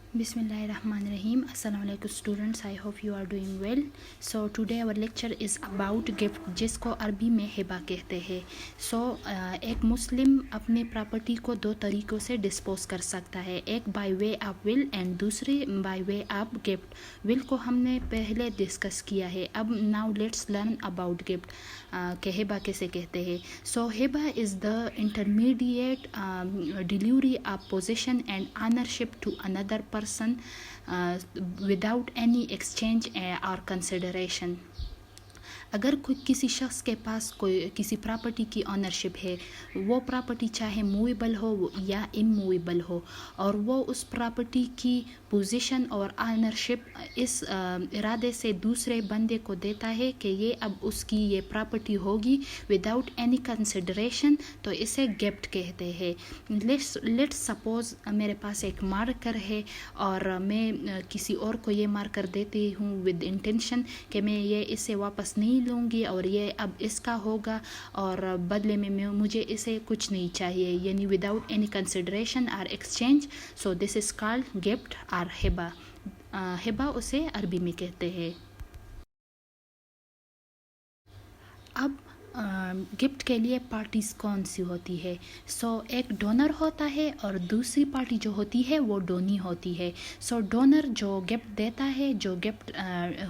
Bismillahirrahmanirrahim. Assalamu alaikum students. I hope you are doing well. So today our lecture is about gift, जिसको अरबी में हिबा कहते हैं. So एक मुस्लिम अपने प्रॉपर्टी को दो तरीक़ों से डिस्पोज कर सकता है, एक by way of will and दूसरी by way of gift. Will को हमने पहले डिस्कस किया है. अब now let's learn about gift कि हिबा कैसे कहते हैं. सो हिबा is the intermediate delivery of possession and ownership to another person without any exchange or consideration. अगर कोई किसी शख्स के पास कोई किसी प्रॉपर्टी की ऑनरशिप है, वो प्रॉपर्टी चाहे मूवेबल हो या इमूवेबल हो, और वो उस प्रॉपर्टी की पोजीशन और ऑनरशिप इस इरादे से दूसरे बंदे को देता है कि ये अब उसकी ये प्रॉपर्टी होगी विदाउट एनी कंसिडरेशन, तो इसे गिफ्ट कहते हैं. लेट्स सपोज़ मेरे पास एक मार्कर है और मैं किसी और को ये मार्कर देती हूँ विद इंटेंशन कि मैं ये इसे वापस नहीं लूँगी और ये अब इसका होगा और बदले में मुझे इसे कुछ नहीं चाहिए, यानी विदाउट एनी कंसिडरेशन और exchange. So this is called gift और हिबा. हिबा उसे अरबी में कहते हैं. अब गिफ्ट के लिए पार्टीज़ कौन सी होती है? सो एक डोनर होता है और दूसरी पार्टी जो होती है वो डोनी होती है. सो डोनर जो गिफ्ट देता है, जो gift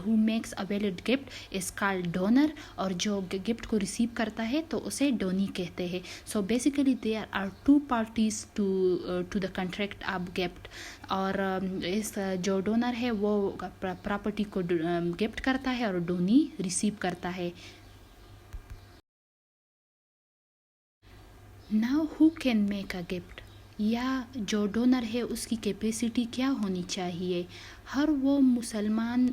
who makes a valid gift is called donor, और जो गिफ्ट को रिसीव करता है तो उसे डोनी कहते हैं. So basically there are two parties to the contract of gift. और इस जो डोनर है वो प्रॉपर्टी को गिफ्ट करता है और डोनी रिसीव करता है. Now who can make a gift, या जो डोनर है उसकी कैपेसिटी क्या होनी चाहिए? हर वो मुसलमान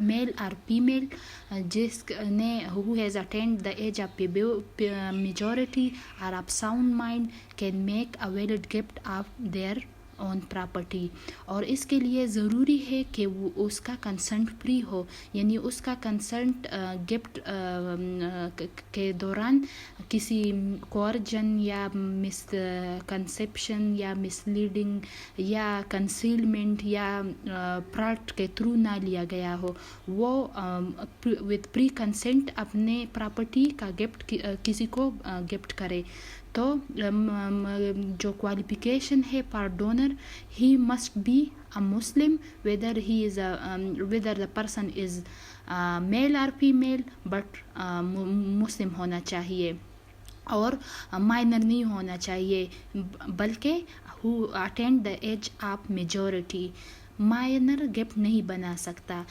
मेल और फीमेल जिसने who has attend the age of majority और of sound mind can make a valid gift of their on property. और इसके लिए ज़रूरी है कि वो उसका कंसेंट फ्री हो, यानी उसका कंसेंट गिफ्ट के दौरान किसी कोर्जन या मिसकंसेप्शन या मिसलीडिंग या कंसीलमेंट या फ्रॉड के थ्रू ना लिया गया हो. वो विद प्री कंसेंट अपने प्रॉपर्टी का गिफ्ट किसी को गिफ्ट करे. तो जो क्वालिफिकेशन है for donor, he must be a Muslim whether whether the person is male or female, but Muslim होना चाहिए और माइनर नहीं होना चाहिए, बल्कि who attained the age of majority. Minor gift नहीं बना सकता.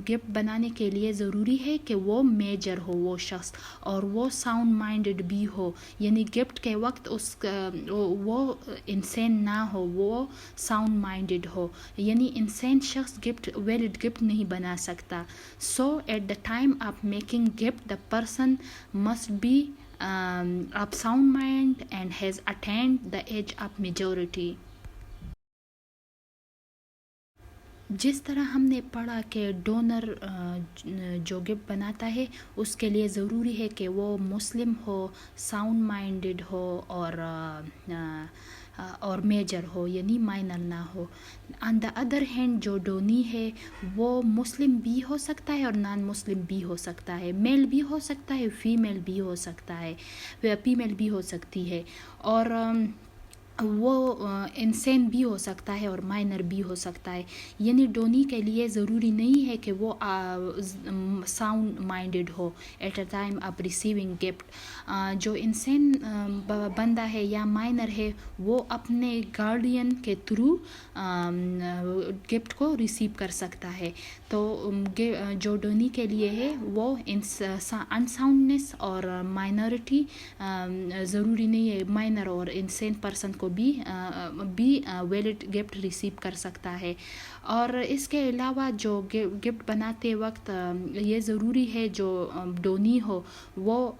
गिफ्ट बनाने के लिए ज़रूरी है कि वो मेजर हो वो शख्स, और वो साउंड माइंडेड भी हो, यानी गिफ्ट के वक्त वो इंसान ना हो, वो साउंड माइंडेड हो, यानी इंसान शख्स गिफ्ट वैलिड गिफ्ट नहीं बना सकता. So at the time of making gift the person must be of sound mind and has attained the age of majority. जिस तरह हमने पढ़ा कि डोनर जो गिफ्ट बनाता है उसके लिए ज़रूरी है कि वो मुस्लिम हो, साउंड माइंडेड हो और मेजर हो, यानी माइनर ना हो. ऑन द अदर हैंड जो डोनी है वो मुस्लिम भी हो सकता है और नॉन मुस्लिम भी हो सकता है, मेल भी हो सकता है, फीमेल भी हो सकता है, फीमेल भी हो सकती है, और वो इंसान भी हो सकता है और माइनर भी हो सकता है. यानी डोनी के लिए ज़रूरी नहीं है कि वो साउंड माइंडेड हो at a time of receiving gift. जो इंसान बंदा है या माइनर है वो अपने गार्डियन के थ्रू गिफ्ट को रिसीव कर सकता है. तो जो डोनी के लिए है वो अनसाउंडनेस और माइनॉरिटी ज़रूरी नहीं है, माइनर और इंसान पर्सन को भी वैलिड गिफ्ट रिसीव कर सकता है. और इसके अलावा जो गिफ्ट बनाते वक्त ये ज़रूरी है जो डोनी हो वो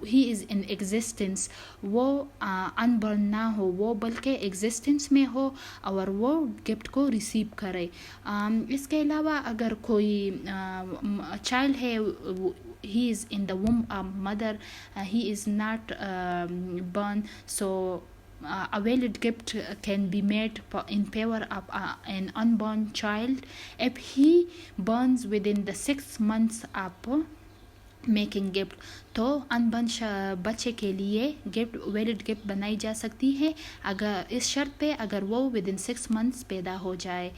ही इज़ इन एग्जिस्टेंस, वो अनबर्न ना हो, वो बल्कि एग्जिस्टेंस में हो और वो गिफ्ट को रिसीव करे. इसके अलावा अगर कोई चाइल्ड है, he is in the womb of mother, he is not born, so a valid gift can be made in favor of an unborn child if he burns within the 6 months of making gift. तो अनबन बच्चे के लिए gift valid gift बनाई जा सकती है अगर इस शर्त पे अगर वो विद इन 6 मंथ्स पैदा हो जाए.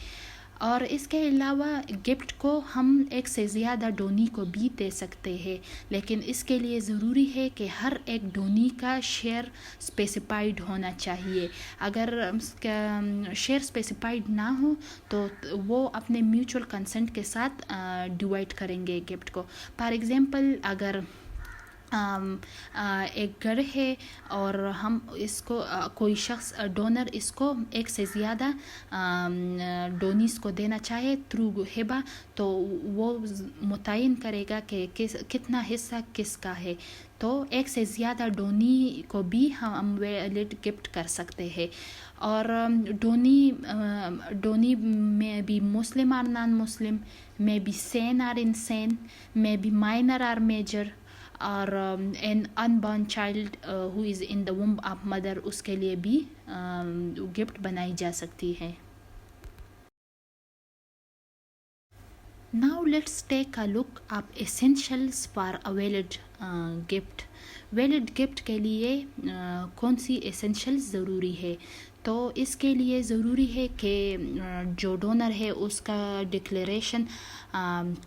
और इसके अलावा गिफ्ट को हम एक से ज़्यादा डोनी को भी दे सकते हैं, लेकिन इसके लिए ज़रूरी है कि हर एक डोनी का शेयर स्पेसिफाइड होना चाहिए. अगर शेयर स्पेसिफाइड ना हो तो वो अपने म्यूचुअल कंसेंट के साथ डिवाइड करेंगे गिफ्ट को. फॉर एग्जांपल अगर एक घर है और हम इसको कोई शख्स डोनर इसको एक से ज़्यादा डोनीस को देना चाहे थ्रू हिबा, तो वो मुतय्यन करेगा कि कितना हिस्सा किसका है. तो एक से ज़्यादा डोनी को भी हम वैलिड गिफ्ट कर सकते हैं. और डोनी में भी मुस्लिम और नॉन मुस्लिम, में भी सेन और इनसेन, में भी माइनर और मेजर, और an unborn child who is in the womb of mother, उसके लिए भी गिफ्ट बनाई जा सकती है. Now let's take a look at essentials for a valid gift. Valid gift के लिए कौन सी एसेंशियल्स ज़रूरी है. तो इसके लिए ज़रूरी है कि जो डोनर है उसका डिक्लेरेशन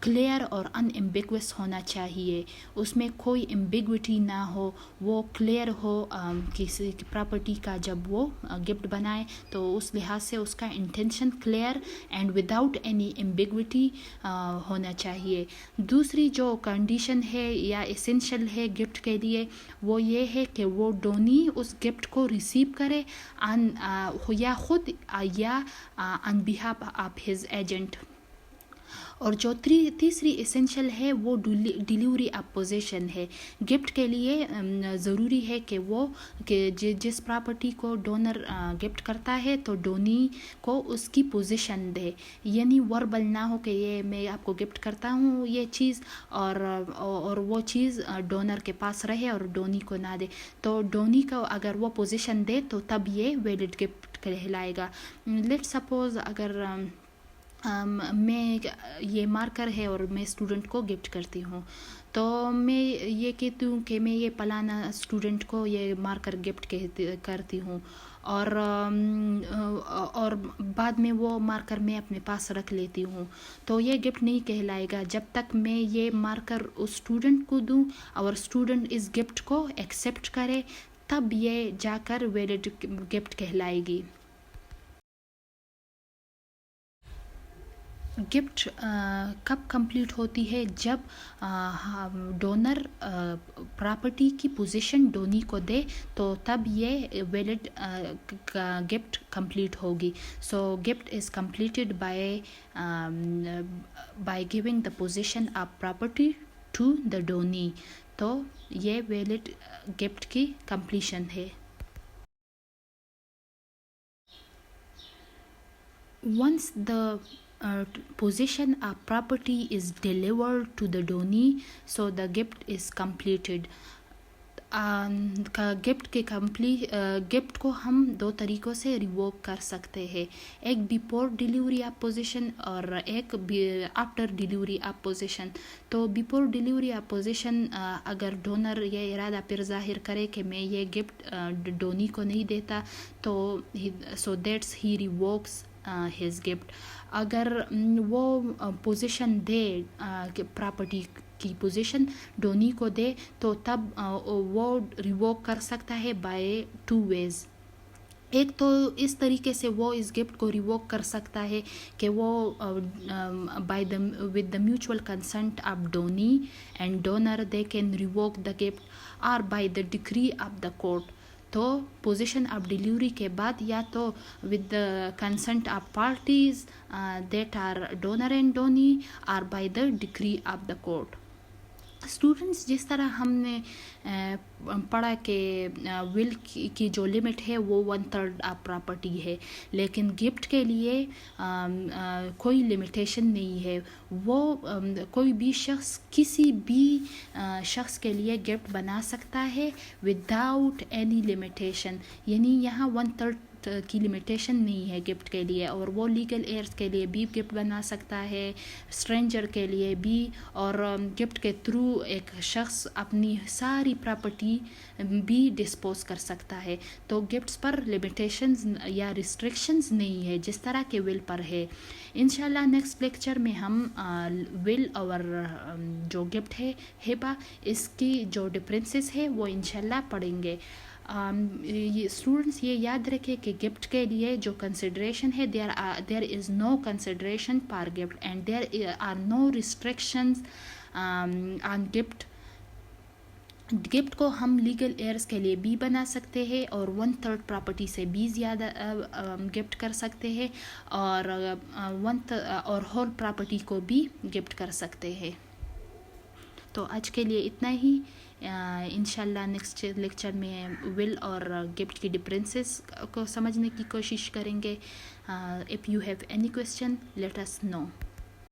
क्लियर और अनएम्बिगुअस होना चाहिए, उसमें कोई एम्बिग्विटी ना हो, वो क्लियर हो किसी प्रॉपर्टी का. जब वो गिफ्ट बनाए तो उस लिहाज से उसका intention clear and without any ambiguity होना चाहिए. दूसरी जो कंडीशन है या एसेंशियल है गिफ्ट के लिए वो ये है कि वो डोनी उस गिफ्ट को रिसीव करे या खुद या on behalf of his agent. और जो तीसरी एसेंशियल है वो डिलीवरी ऑफ पोजेशन है. गिफ्ट के लिए ज़रूरी है कि वो जिस प्रॉपर्टी को डोनर गिफ्ट करता है तो डोनी को उसकी पोजीशन दे, यानी वर्बल ना हो कि ये मैं आपको गिफ्ट करता हूँ ये चीज़ और वो चीज़ डोनर के पास रहे और डोनी को ना दे. तो डोनी को अगर वो पोजीशन दे तो तब ये वैलिड गिफ्ट कहलाएगा. लेट्स सपोज अगर मैं ये मार्कर है और मैं स्टूडेंट को गिफ्ट करती हूँ, तो मैं ये कहती हूँ कि मैं ये पलाना स्टूडेंट को ये मार्कर गिफ्ट करती हूँ और बाद में वो मार्कर मैं अपने पास रख लेती हूँ. तो ये गिफ्ट नहीं कहलाएगा जब तक मैं ये मार्कर उस स्टूडेंट को दूँ और स्टूडेंट इस गिफ्ट को एक्सेप्ट करे, तब ये जाकर वैलिड गिफ्ट कहलाएगी. गिफ्ट कब कंप्लीट होती है? जब डोनर प्रॉपर्टी की पोजीशन डोनी को दे तो तब ये वैलिड गिफ्ट कंप्लीट होगी. So gift is completed by giving the possession of property to the donee. तो ये वैलिड गिफ्ट की कंप्लीशन है. Once the possession of property is delivered to the donee, so the gift is completed. Gift को हम दो तरीक़ों से revoke कर सकते हैं, एक बिफोर डिलीवरी ऑफ पोजीशन और एक आफ्टर डिलीवरी ऑफ पोजीशन. तो बिफोर डिलीवरी ऑफ पोजीशन अगर डोनर ये इरादा फिर ज़ाहिर करे कि मैं ये गिफ्ट डोनी को नहीं देता, तो so that's he revokes his gift. अगर वो पोजीशन दे प्रॉपर्टी की पोजीशन डोनी को दे तो तब वो रिवोक कर सकता है बाय 2 वेज. एक तो इस तरीके से वो इस गिफ्ट को रिवोक कर सकता है कि वो with the mutual consent of donee and donor they can revoke the gift, और by the decree of the court. तो पोजीशन ऑफ डिलीवरी के बाद या तो with the consent of parties that are donor and donee, और by the decree of the court. Students, जिस तरह हमने पढ़ा कि विल की जो लिमिट है वो 1/3 ऑफ प्रॉपर्टी है, लेकिन गिफ्ट के लिए कोई लिमिटेशन नहीं है। वो कोई भी शख्स किसी भी शख्स के लिए गिफ्ट बना सकता है विदाउट एनी लिमिटेशन, यानी यहाँ 1/3 की लिमिटेशन नहीं है गिफ्ट के लिए, और वो लीगल एयर्स के लिए भी गिफ्ट बना सकता है, स्ट्रेंजर के लिए भी, और गिफ्ट के थ्रू एक शख्स अपनी सारी प्रॉपर्टी भी डिस्पोज कर सकता है। तो गिफ्ट्स पर लिमिटेशंस या रिस्ट्रिक्शंस नहीं है जिस तरह के विल पर है। इंशाल्लाह नेक्स्ट लेक्चर में हम विल और जो गिफ्ट है हिबा, इसकी जो डिफरेंसेस है वो इंशाल्लाह पढ़ेंगे। स्टूडेंट्स ये याद रखें कि गिफ्ट के लिए जो कंसिडरेशन है, देयर इज़ नो कंसिडरेशन पर gift and there are no restrictions on gift. Gift को हम लीगल एयर्स के लिए भी बना सकते हैं और 1/3 प्रॉपर्टी से भी ज़्यादा गिफ्ट कर सकते हैं, और होल प्रॉपर्टी को भी गिफ्ट कर सकते हैं। तो आज के लिए इतना ही। इंशाल्लाह नेक्स्ट लेक्चर में विल और गिफ्ट की डिफरेंसेस को समझने की कोशिश करेंगे। If you have any question let us know.